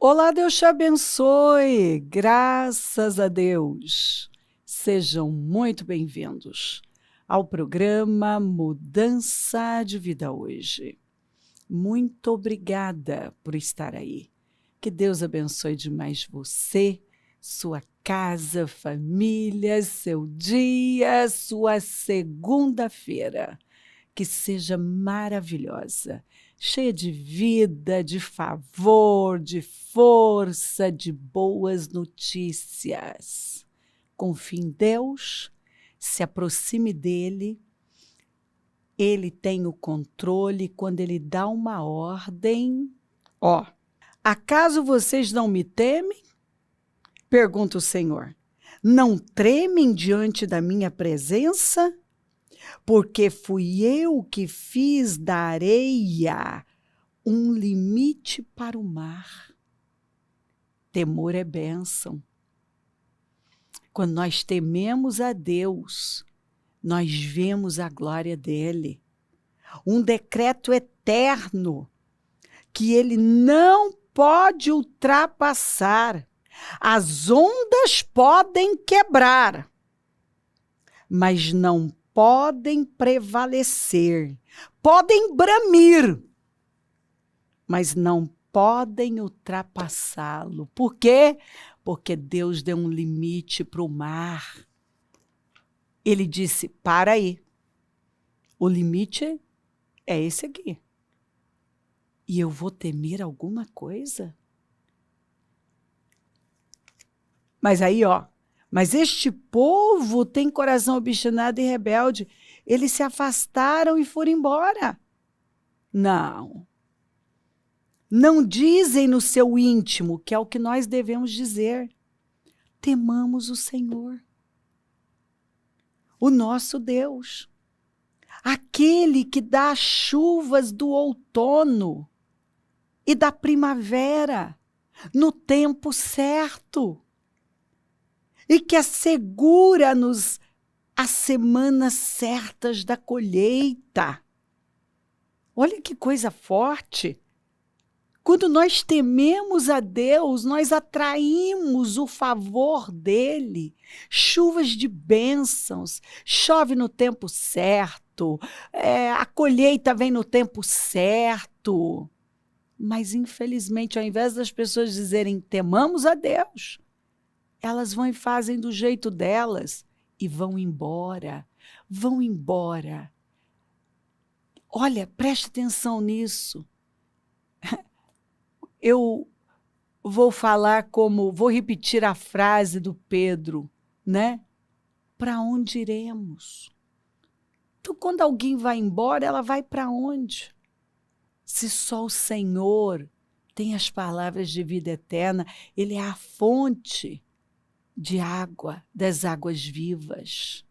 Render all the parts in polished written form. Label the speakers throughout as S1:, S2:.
S1: Olá, Deus te abençoe, graças a Deus. Sejam muito bem-vindos ao programa Mudança de Vida hoje. Muito obrigada por estar aí. Que Deus abençoe demais você, sua casa, família, seu dia, sua segunda-feira. Que seja maravilhosa, cheia de vida, de favor, de força, de boas notícias. Confie em Deus, se aproxime dele, ele tem o controle. Quando ele dá uma ordem, acaso vocês não me temem? Pergunta o Senhor. Não tremem diante da minha presença? Porque fui eu que fiz da areia um limite para o mar. Temor é bênção. Quando nós tememos a Deus, nós vemos a glória dele. Um decreto eterno que ele não pode ultrapassar. As ondas podem quebrar, mas não podem prevalecer, podem bramir, mas não podem ultrapassá-lo. Por quê? Porque Deus deu um limite para o mar. Ele disse, para aí, o limite é esse aqui. E eu vou temer alguma coisa? Mas aí, mas este povo tem coração obstinado e rebelde. Eles se afastaram e foram embora. Não dizem no seu íntimo, que é o que nós devemos dizer. Temamos o Senhor, o nosso Deus, aquele que dá as chuvas do outono e da primavera no tempo certo. E que assegura-nos as semanas certas da colheita. Olha que coisa forte. Quando nós tememos a Deus, nós atraímos o favor dele. Chuvas de bênçãos, chove no tempo certo, a colheita vem no tempo certo. Mas, infelizmente, ao invés das pessoas dizerem temamos a Deus, elas vão e fazem do jeito delas e vão embora. Vão embora. Olha, preste atenção nisso. Eu vou vou repetir a frase do Pedro, né? Para onde iremos? Então, quando alguém vai embora, ela vai para onde? Se só o Senhor tem as palavras de vida eterna, ele é a fonte de água, das águas vivas.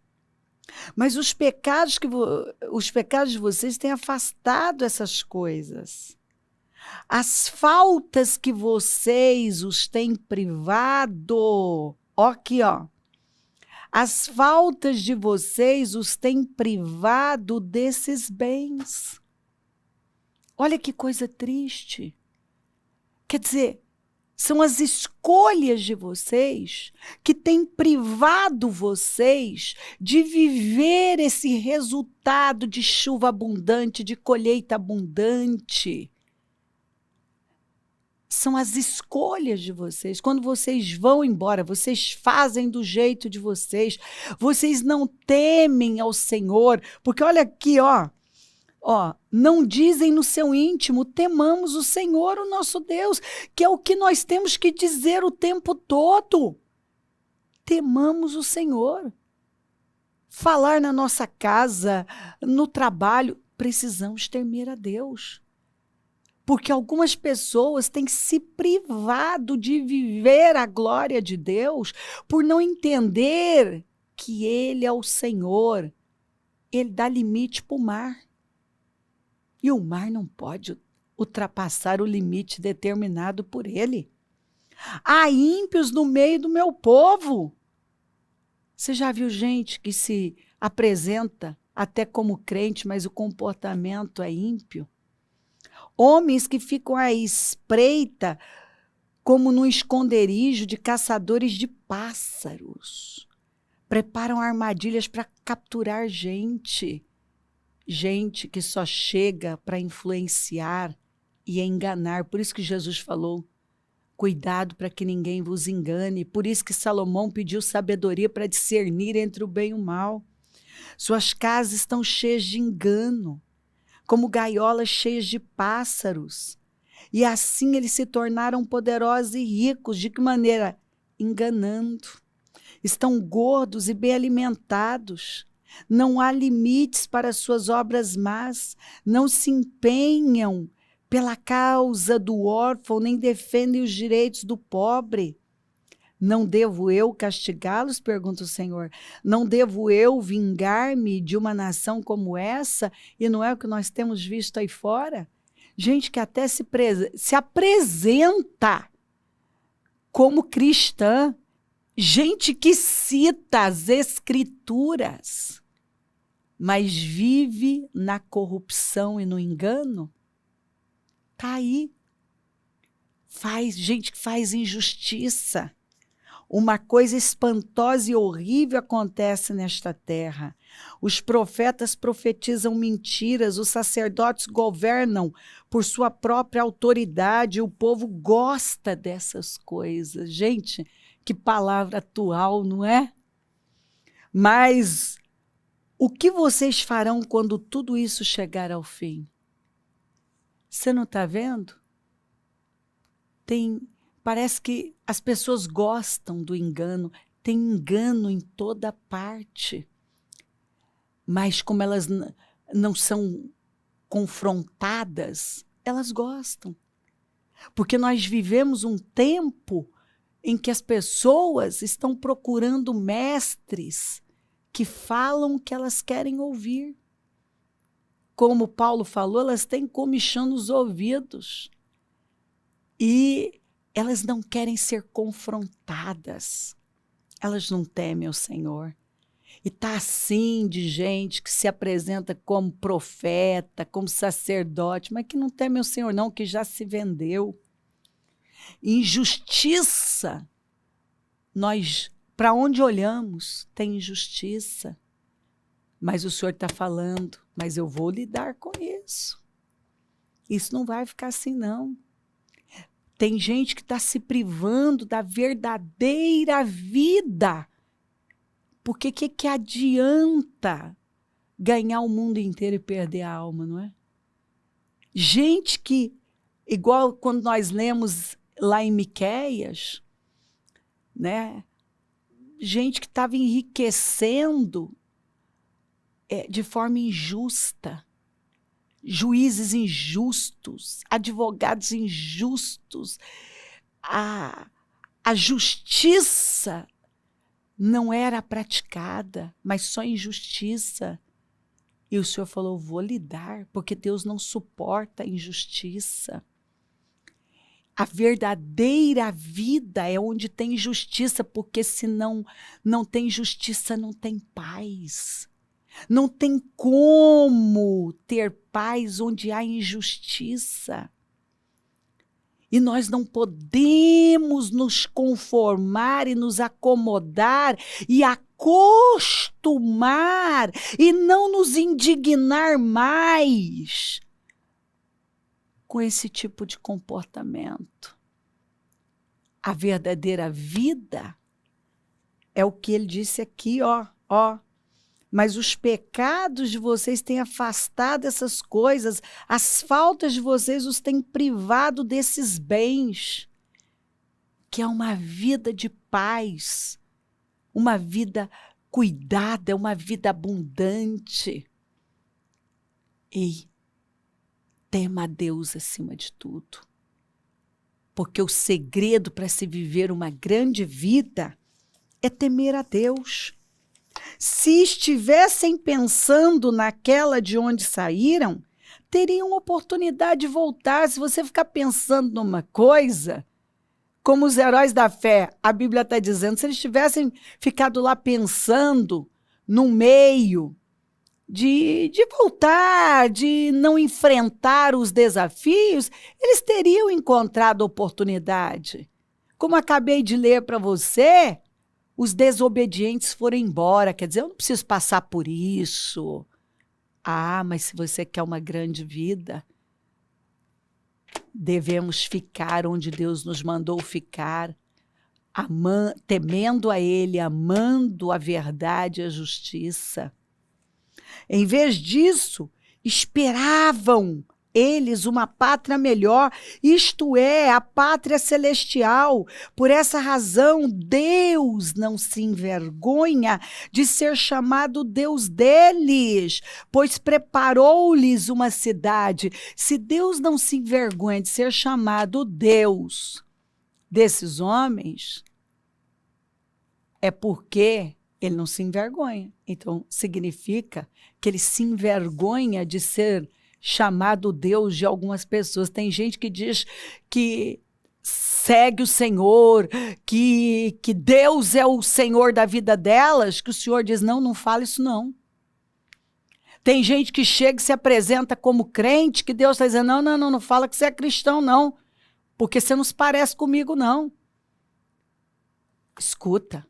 S1: Mas os pecados de vocês têm afastado essas coisas. As faltas que vocês os têm privado, as faltas de vocês os têm privado desses bens. Olha que coisa triste. Quer dizer, são as escolhas de vocês que têm privado vocês de viver esse resultado de chuva abundante, de colheita abundante. São as escolhas de vocês. Quando vocês vão embora, vocês fazem do jeito de vocês. Vocês não temem ao Senhor. Porque olha aqui, não dizem no seu íntimo, temamos o Senhor, o nosso Deus, que é o que nós temos que dizer o tempo todo. Temamos o Senhor. Falar na nossa casa, no trabalho, precisamos temer a Deus. Porque algumas pessoas têm se privado de viver a glória de Deus por não entender que Ele é o Senhor. Ele dá limite para o mar. E o mar não pode ultrapassar o limite determinado por ele. Há ímpios no meio do meu povo. Você já viu gente que se apresenta até como crente, mas o comportamento é ímpio? Homens que ficam à espreita como num esconderijo de caçadores de pássaros. Preparam armadilhas para capturar gente. Gente que só chega para influenciar e enganar. Por isso que Jesus falou, cuidado para que ninguém vos engane. Por isso que Salomão pediu sabedoria para discernir entre o bem e o mal. Suas casas estão cheias de engano, como gaiolas cheias de pássaros. E assim eles se tornaram poderosos e ricos. De que maneira? Enganando. Estão gordos e bem alimentados. Não há limites para suas obras más. Não se empenham pela causa do órfão, nem defendem os direitos do pobre. Não devo eu castigá-los? Pergunta o Senhor. Não devo eu vingar-me de uma nação como essa? E não é o que nós temos visto aí fora? Gente que até se apresenta como cristã, gente que cita as escrituras, mas vive na corrupção e no engano. Está aí. Gente que faz injustiça. Uma coisa espantosa e horrível acontece nesta terra. Os profetas profetizam mentiras, os sacerdotes governam por sua própria autoridade, o povo gosta dessas coisas. Gente, que palavra atual, não é? Mas o que vocês farão quando tudo isso chegar ao fim? Você não está vendo? Parece que as pessoas gostam do engano, tem engano em toda parte. Mas como elas não são confrontadas, elas gostam. Porque nós vivemos um tempo em que as pessoas estão procurando mestres que falam o que elas querem ouvir. Como Paulo falou, elas têm comichão nos ouvidos. E elas não querem ser confrontadas. Elas não temem o Senhor. E está assim de gente que se apresenta como profeta, como sacerdote, mas que não teme o Senhor não, que já se vendeu. Injustiça. Para onde olhamos, tem injustiça. Mas o Senhor está falando, mas eu vou lidar com isso. Isso não vai ficar assim, não. Tem gente que está se privando da verdadeira vida. Porque que adianta ganhar o mundo inteiro e perder a alma, não é? Gente que, igual quando nós lemos lá em Miqueias, né? Gente que estava enriquecendo de forma injusta. Juízes injustos, advogados injustos, a justiça não era praticada, mas só injustiça. E o Senhor falou, vou lidar, porque Deus não suporta a injustiça. A verdadeira vida é onde tem justiça, porque senão não tem justiça, não tem paz. Não tem como ter paz onde há injustiça. E nós não podemos nos conformar e nos acomodar e acostumar e não nos indignar mais com esse tipo de comportamento. A verdadeira vida é o que ele disse aqui, ó. Mas os pecados de vocês têm afastado essas coisas, as faltas de vocês os têm privado desses bens, que é uma vida de paz, uma vida cuidada, uma vida abundante. E tema a Deus acima de tudo, porque o segredo para se viver uma grande vida é temer a Deus. Se estivessem pensando naquela de onde saíram, teriam oportunidade de voltar. Se você ficar pensando numa coisa, como os heróis da fé, a Bíblia está dizendo, se eles tivessem ficado lá pensando no meio de voltar, de não enfrentar os desafios, eles teriam encontrado oportunidade. Como acabei de ler para você, os desobedientes foram embora. Quer dizer, eu não preciso passar por isso. Ah, mas se você quer uma grande vida, devemos ficar onde Deus nos mandou ficar, temendo a Ele, amando a verdade e a justiça. Em vez disso, esperavam eles uma pátria melhor, isto é, a pátria celestial. Por essa razão, Deus não se envergonha de ser chamado Deus deles, pois preparou-lhes uma cidade. Se Deus não se envergonha de ser chamado Deus desses homens, é porque ele não se envergonha. Então, significa que ele se envergonha de ser chamado Deus de algumas pessoas. Tem gente que diz que segue o Senhor, que Deus é o Senhor da vida delas, que o Senhor diz, não, não fala isso não. Tem gente que chega e se apresenta como crente, que Deus está dizendo, não fala que você é cristão não, porque você não se parece comigo não. Escuta,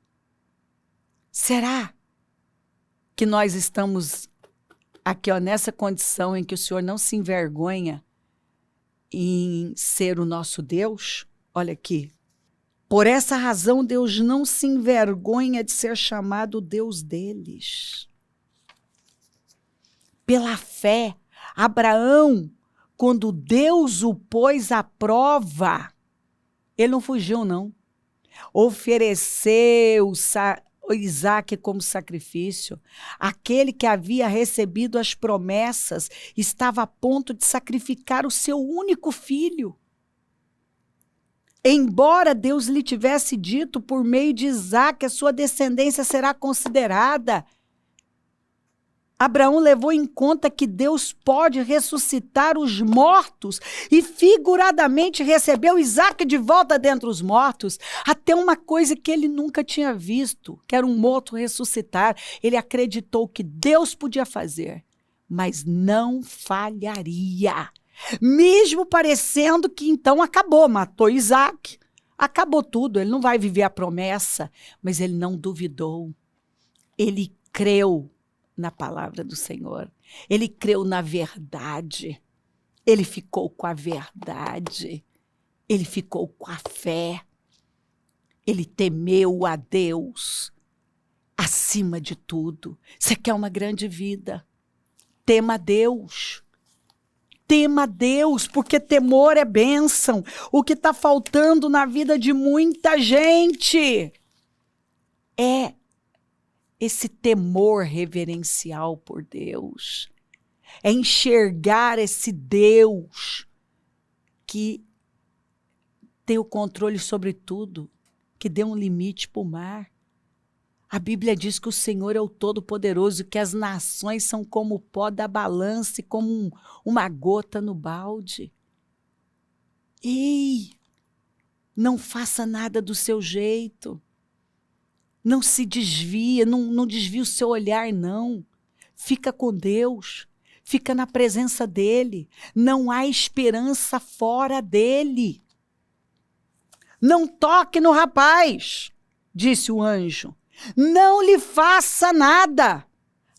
S1: será que nós estamos aqui, ó, nessa condição em que o Senhor não se envergonha em ser o nosso Deus? Olha aqui. Por essa razão, Deus não se envergonha de ser chamado Deus deles. Pela fé, Abraão, quando Deus o pôs à prova, ele não fugiu, não. Ofereceu Isaque como sacrifício. Aquele que havia recebido as promessas estava a ponto de sacrificar o seu único filho. Embora Deus lhe tivesse dito por meio de Isaque, a sua descendência será considerada, Abraão levou em conta que Deus pode ressuscitar os mortos e figuradamente recebeu Isaque de volta dentre os mortos, até uma coisa que ele nunca tinha visto, que era um morto ressuscitar. Ele acreditou que Deus podia fazer, mas não falharia. Mesmo parecendo que então acabou, matou Isaque, acabou tudo, ele não vai viver a promessa, mas ele não duvidou, ele creu na palavra do Senhor. Ele creu na verdade. Ele ficou com a verdade. Ele ficou com a fé. Ele temeu a Deus acima de tudo. Você quer uma grande vida? Tema a Deus. Tema a Deus, porque temor é bênção. O que está faltando na vida de muita gente é esse temor reverencial por Deus, é enxergar esse Deus que tem o controle sobre tudo, que deu um limite para o mar. A Bíblia diz que o Senhor é o Todo-Poderoso, que as nações são como o pó da balança e como uma gota no balde. Ei, não faça nada do seu jeito. Não se desvia, não desvia o seu olhar, não. Fica com Deus, fica na presença dEle. Não há esperança fora dEle. Não toque no rapaz, disse o anjo. Não lhe faça nada.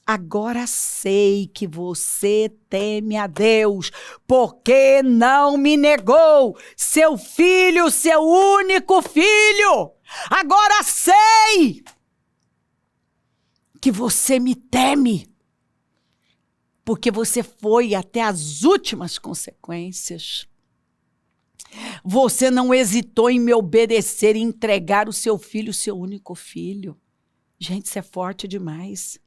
S1: Agora sei que você teme a Deus, porque não me negou seu filho, seu único filho. Agora sei que você me teme, porque você foi até as últimas consequências. Você não hesitou em me obedecer e entregar o seu filho, o seu único filho. Gente, isso é forte demais.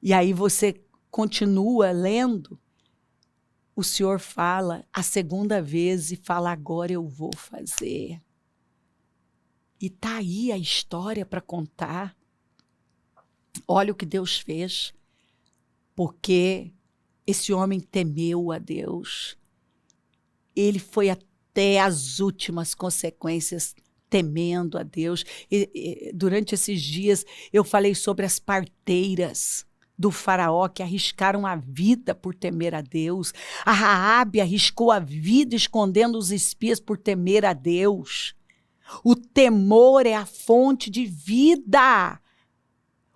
S1: E aí você continua lendo, o Senhor fala a segunda vez e fala, agora eu vou fazer. E está aí a história para contar. Olha o que Deus fez, porque esse homem temeu a Deus. Ele foi até as últimas consequências temendo a Deus. Durante esses dias eu falei sobre as parteiras do faraó que arriscaram a vida por temer a Deus. A Raabe arriscou a vida escondendo os espias por temer a Deus. O temor é a fonte de vida.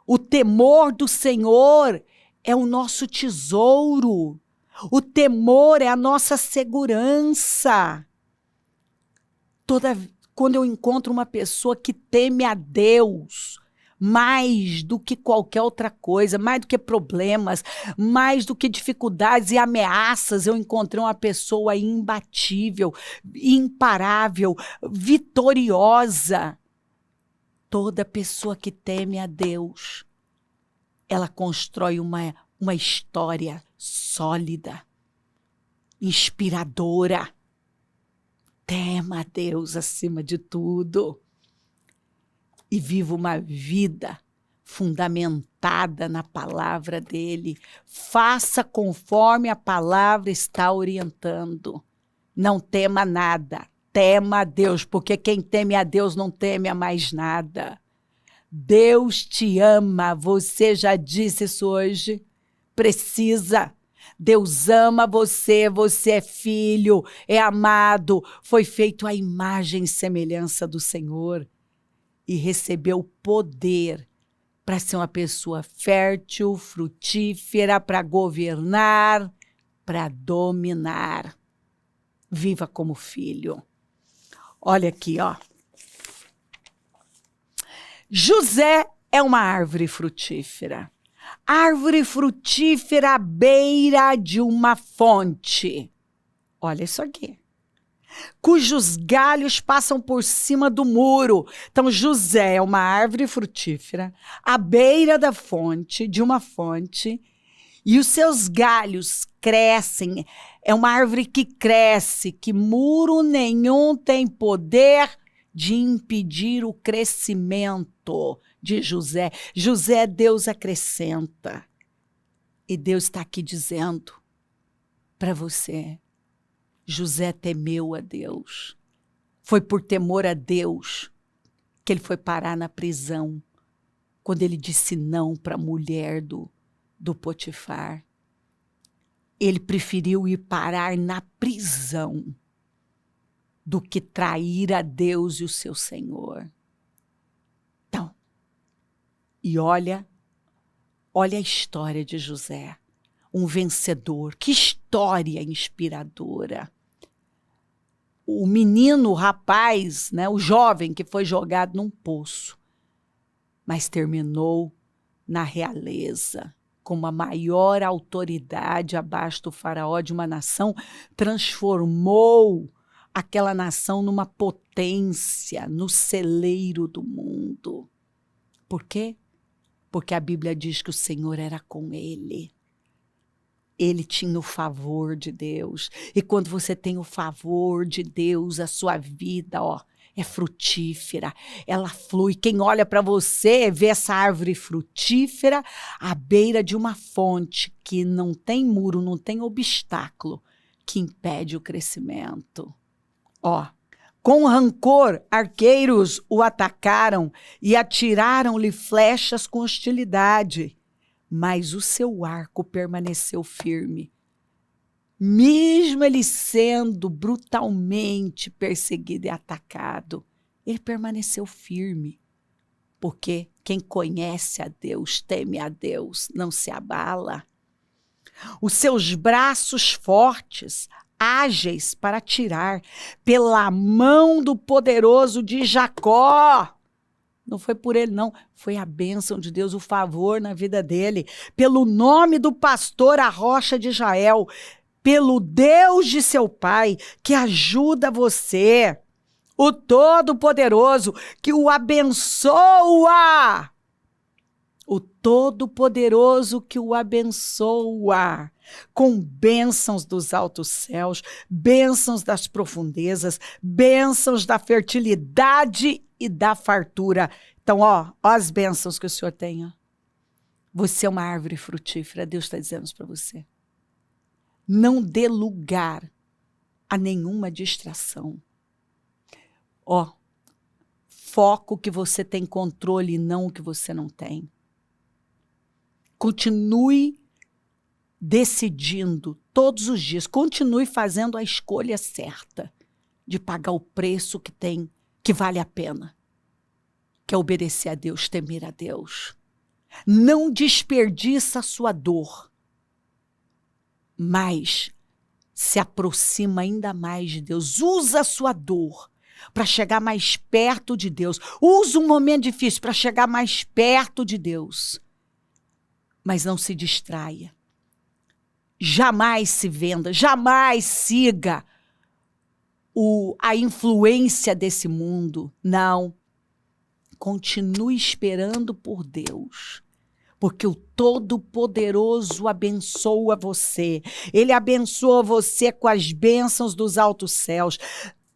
S1: O temor do Senhor é o nosso tesouro. O temor é a nossa segurança. Quando eu encontro uma pessoa que teme a Deus, mais do que qualquer outra coisa, mais do que problemas, mais do que dificuldades e ameaças, eu encontrei uma pessoa imbatível, imparável, vitoriosa. Toda pessoa que teme a Deus, ela constrói uma história sólida, inspiradora. Tema a Deus acima de tudo e viva uma vida fundamentada na palavra dele. Faça conforme a palavra está orientando. Não tema nada, tema a Deus, porque quem teme a Deus não teme a mais nada. Deus te ama, você já disse isso hoje. Precisa. Deus ama você, você é filho, é amado, foi feito à imagem e semelhança do Senhor e recebeu poder para ser uma pessoa fértil, frutífera, para governar, para dominar. Viva como filho. Olha aqui, ó. José é uma árvore frutífera. Árvore frutífera à beira de uma fonte. Olha isso aqui. Cujos galhos passam por cima do muro. Então, José é uma árvore frutífera à beira da fonte, de uma fonte, e os seus galhos crescem. É uma árvore que cresce, que muro nenhum tem poder de impedir o crescimento de José. José, Deus acrescenta. E Deus está aqui dizendo para você, José temeu a Deus. Foi por temor a Deus que ele foi parar na prisão, quando ele disse não para a mulher do Potifar. Ele preferiu ir parar na prisão do que trair a Deus e o seu Senhor. Então, e olha a história de José, um vencedor. Que história inspiradora. O menino, o rapaz, né, o jovem que foi jogado num poço, mas terminou na realeza, como a maior autoridade abaixo do faraó de uma nação, transformou aquela nação numa potência, no celeiro do mundo. Por quê? Porque a Bíblia diz que o Senhor era com ele. Ele tinha o favor de Deus. E quando você tem o favor de Deus, a sua vida, ó, é frutífera, ela flui. Quem olha para você vê essa árvore frutífera à beira de uma fonte que não tem muro, não tem obstáculo que impede o crescimento. Ó, com rancor, arqueiros o atacaram e atiraram-lhe flechas com hostilidade, mas o seu arco permaneceu firme. Mesmo ele sendo brutalmente perseguido e atacado, ele permaneceu firme, porque quem conhece a Deus, teme a Deus, não se abala. Os seus braços fortes, ágeis para tirar, pela mão do poderoso de Jacó. Não foi por ele, não. Foi a bênção de Deus, o favor na vida dele. Pelo nome do pastor, a rocha de Israel. Pelo Deus de seu pai, que ajuda você. O Todo-Poderoso, que o abençoa. O Todo-Poderoso que o abençoa, com bênçãos dos altos céus, bênçãos das profundezas, bênçãos da fertilidade e da fartura. Então, ó as bênçãos que o Senhor tem. Ó. Você é uma árvore frutífera, Deus está dizendo isso para você. Não dê lugar a nenhuma distração. Ó, foco que você tem controle e não o que você não tem. Continue decidindo todos os dias, continue fazendo a escolha certa de pagar o preço que tem que vale a pena, que é obedecer a Deus, temer a Deus. Não desperdiça a sua dor, mas se aproxima ainda mais de Deus. Usa a sua dor para chegar mais perto de Deus. Usa um momento difícil para chegar mais perto de Deus. Mas não se distraia. Jamais se venda, jamais siga a influência desse mundo. Não. Continue esperando por Deus. Porque o Todo-Poderoso abençoa você. Ele abençoa você com as bênçãos dos altos céus,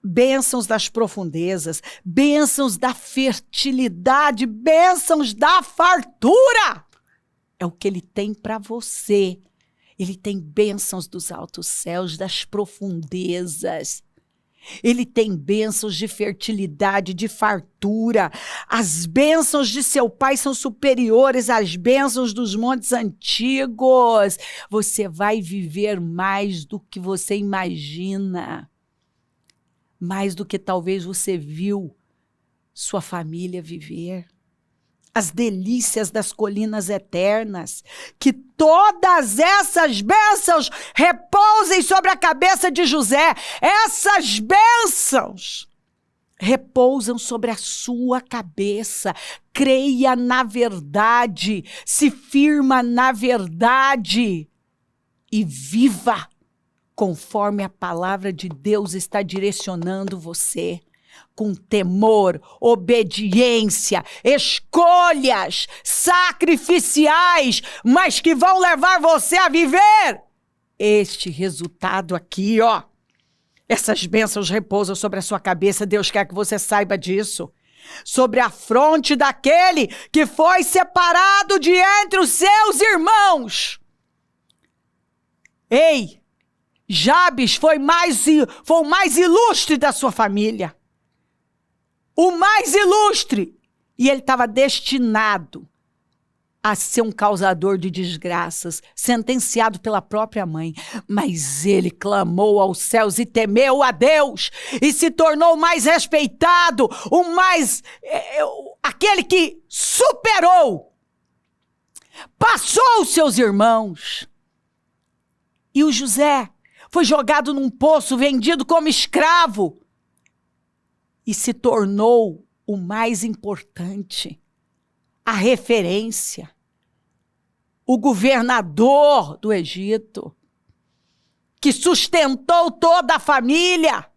S1: bênçãos das profundezas, bênçãos da fertilidade, bênçãos da fartura. É o que Ele tem para você. Ele tem bênçãos dos altos céus, das profundezas. Ele tem bênçãos de fertilidade, de fartura. As bênçãos de seu pai são superiores às bênçãos dos montes antigos. Você vai viver mais do que você imagina. Mais do que talvez você viu sua família viver. As delícias das colinas eternas, que todas essas bênçãos repousem sobre a cabeça de José. Essas bênçãos repousam sobre a sua cabeça. Creia na verdade, se firma na verdade e viva conforme a palavra de Deus está direcionando você. Com temor, obediência, escolhas sacrificiais, mas que vão levar você a viver este resultado aqui, ó. Essas bênçãos repousam sobre a sua cabeça, Deus quer que você saiba disso. Sobre a fronte daquele que foi separado de entre os seus irmãos. Ei, Jabes foi o mais ilustre da sua família. O mais ilustre. E ele estava destinado a ser um causador de desgraças, sentenciado pela própria mãe. Mas ele clamou aos céus e temeu a Deus. E se tornou o mais respeitado, aquele que superou. Passou os seus irmãos. E o José foi jogado num poço, vendido como escravo. E se tornou o mais importante, a referência, o governador do Egito, que sustentou toda a família.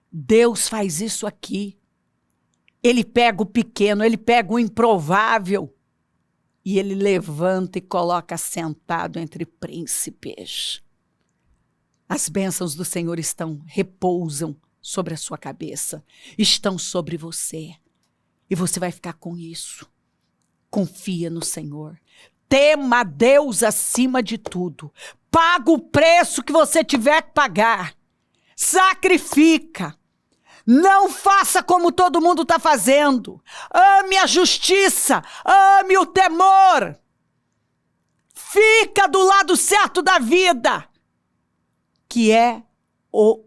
S1: Deus faz isso aqui. Ele pega o pequeno, ele pega o improvável e ele levanta e coloca sentado entre príncipes. As bênçãos do Senhor repousam sobre a sua cabeça, estão sobre você. E você vai ficar com isso. Confia no Senhor. Tema Deus acima de tudo. Paga o preço que você tiver que pagar. Sacrifica. Não faça como todo mundo está fazendo. Ame a justiça. Ame o temor. Fica do lado certo da vida, que é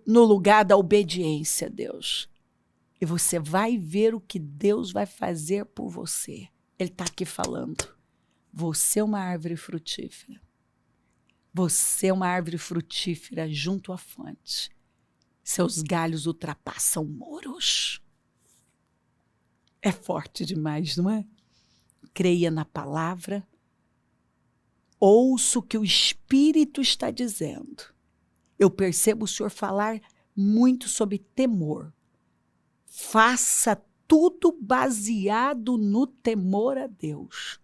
S1: no lugar da obediência a Deus. E você vai ver o que Deus vai fazer por você. Ele está aqui falando. Você é uma árvore frutífera. Você é uma árvore frutífera junto à fonte. Seus galhos ultrapassam muros. É forte demais, não é? Creia na palavra. Ouça o que o Espírito está dizendo. Eu percebo o Senhor falar muito sobre temor. Faça tudo baseado no temor a Deus.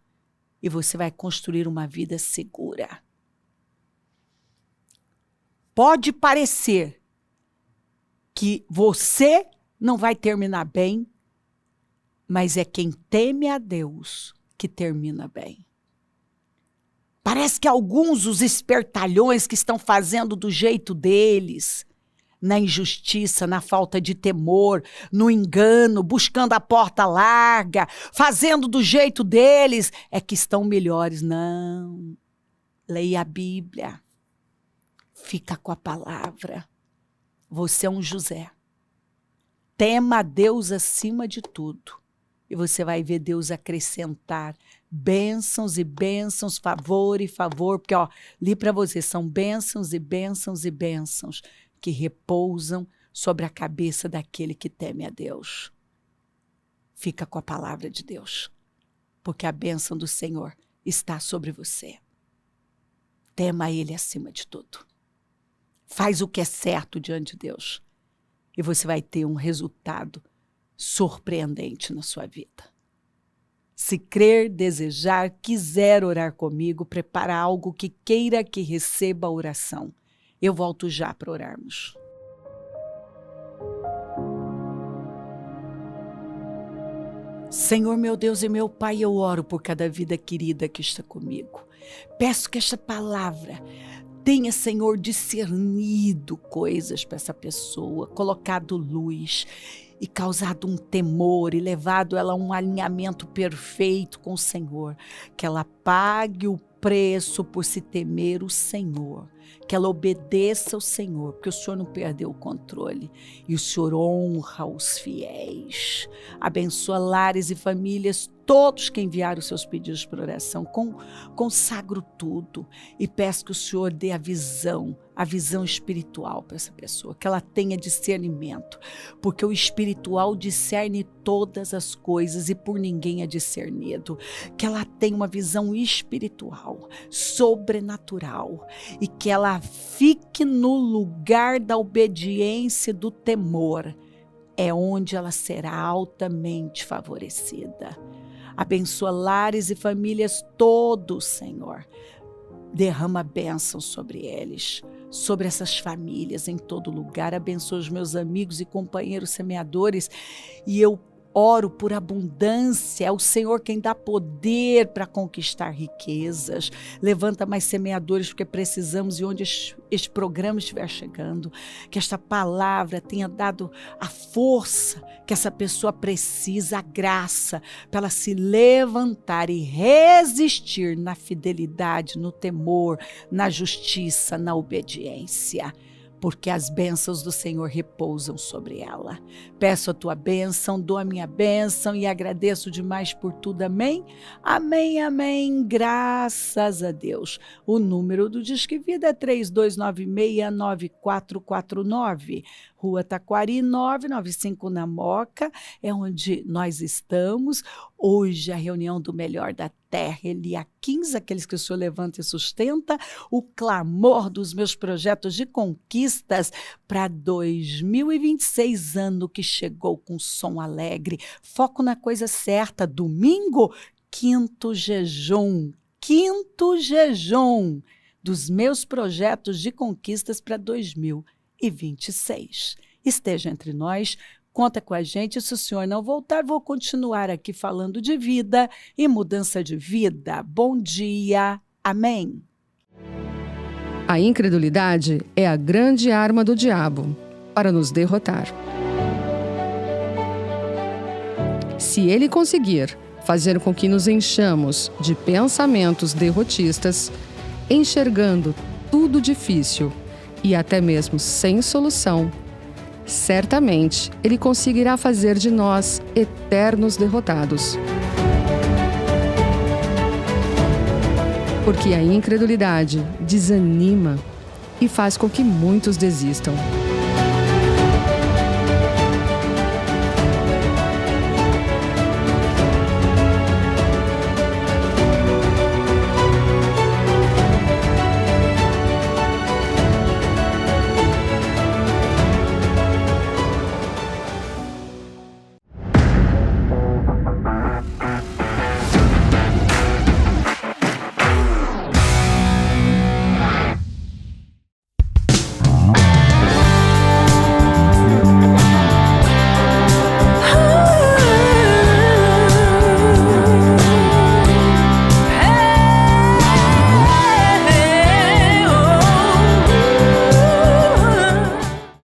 S1: E você vai construir uma vida segura. Pode parecer que você não vai terminar bem, mas é quem teme a Deus que termina bem. Parece que alguns, os espertalhões que estão fazendo do jeito deles, na injustiça, na falta de temor, no engano, buscando a porta larga, fazendo do jeito deles, é que estão melhores. Não. Leia a Bíblia. Fica com a palavra. Você é um José. Tema a Deus acima de tudo. E você vai ver Deus acrescentar bênçãos e bênçãos, favor e favor, porque li para você, são bênçãos e bênçãos e bênçãos que repousam sobre a cabeça daquele que teme a Deus. Fica com a palavra de Deus, porque a bênção do Senhor está sobre você. Tema Ele acima de tudo. Faz o que é certo diante de Deus e você vai ter um resultado surpreendente na sua vida. Se crer, desejar, quiser orar comigo, prepara algo que queira que receba a oração. Eu volto já para orarmos. Senhor, meu Deus e meu Pai, eu oro por cada vida querida que está comigo. Peço que esta palavra tenha, Senhor, discernido coisas para essa pessoa, colocado luz e causado um temor e levado ela a um alinhamento perfeito com o Senhor. Que ela pague o preço por se temer o Senhor. Que ela obedeça ao Senhor, porque o Senhor não perdeu o controle. E o Senhor honra os fiéis. Abençoa lares e famílias, todos que enviaram os seus pedidos por oração. Consagro tudo e peço que o Senhor dê a visão espiritual para essa pessoa, que ela tenha discernimento, porque o espiritual discerne todas as coisas e por ninguém é discernido. Que ela tenha uma visão espiritual, sobrenatural, e que ela fique no lugar da obediência e do temor. É onde ela será altamente favorecida. Abençoa lares e famílias todos, Senhor. Derrama bênção sobre eles, sobre essas famílias em todo lugar. Abençoa os meus amigos e companheiros semeadores. E eu oro por abundância. É o Senhor quem dá poder para conquistar riquezas. Levanta mais semeadores, porque precisamos, e onde este programa estiver chegando, que esta palavra tenha dado a força que essa pessoa precisa, a graça, para ela se levantar e resistir na fidelidade, no temor, na justiça, na obediência. Porque as bênçãos do Senhor repousam sobre ela. Peço a tua bênção, dou a minha bênção e agradeço demais por tudo. Amém? Amém, amém. Graças a Deus. O número do Disque Vida é 3296-9449. Rua Taquari 995 na Moca, é onde nós estamos. Hoje a reunião do Melhor da Terra, Elia 15, aqueles que o Senhor levanta e sustenta, o clamor dos meus projetos de conquistas para 2026, ano que chegou com som alegre, foco na coisa certa. Domingo, quinto jejum dos meus projetos de conquistas para 2026. Esteja entre nós, conta com a gente. Se o Senhor não voltar, vou continuar aqui falando de vida e mudança de vida. Bom dia. Amém.
S2: A incredulidade é a grande arma do diabo para nos derrotar. Se ele conseguir fazer com que nos enchamos de pensamentos derrotistas, enxergando tudo difícil e até mesmo sem solução, certamente ele conseguirá fazer de nós eternos derrotados. Porque a incredulidade desanima e faz com que muitos desistam.